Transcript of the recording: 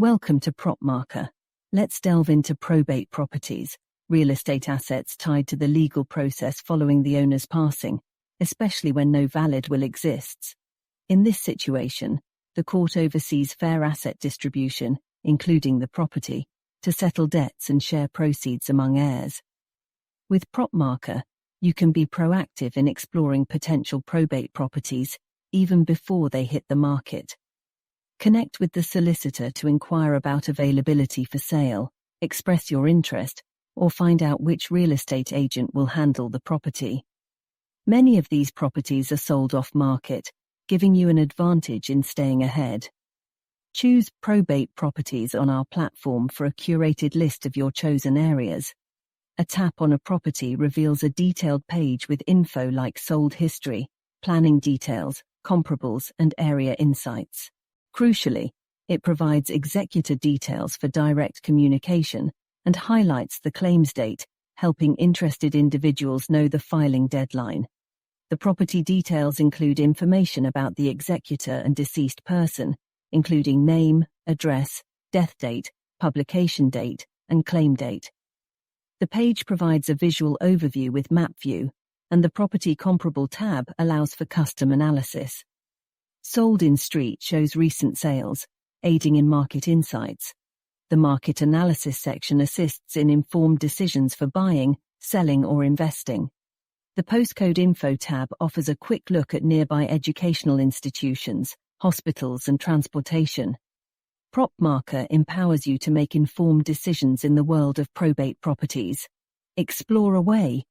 Welcome to PropMarker. Let's delve into probate properties, real estate assets tied to the legal process following the owner's passing, especially when no valid will exists. In this situation, the court oversees fair asset distribution, including the property, to settle debts and share proceeds among heirs. With PropMarker, you can be proactive in exploring potential probate properties even before they hit the market. Connect with the solicitor to inquire about availability for sale, express your interest, or find out which real estate agent will handle the property. Many of these properties are sold off-market, giving you an advantage in staying ahead. Choose Probate Properties on our platform for a curated list of your chosen areas. A tap on a property reveals a detailed page with info like sold history, planning details, comparables, and area insights. Crucially, it provides executor details for direct communication and highlights the claims date, helping interested individuals know the filing deadline. The property details include information about the executor and deceased person, including name, address, death date, publication date, and claim date. The page provides a visual overview with map view, and the Property Comparable tab allows for custom analysis. Sold in Street shows recent sales, aiding in market insights. The Market Analysis section assists in informed decisions for buying, selling, or investing. The Postcode Info tab offers a quick look at nearby educational institutions, hospitals, and transportation. PropMarker empowers you to make informed decisions in the world of probate properties. Explore away,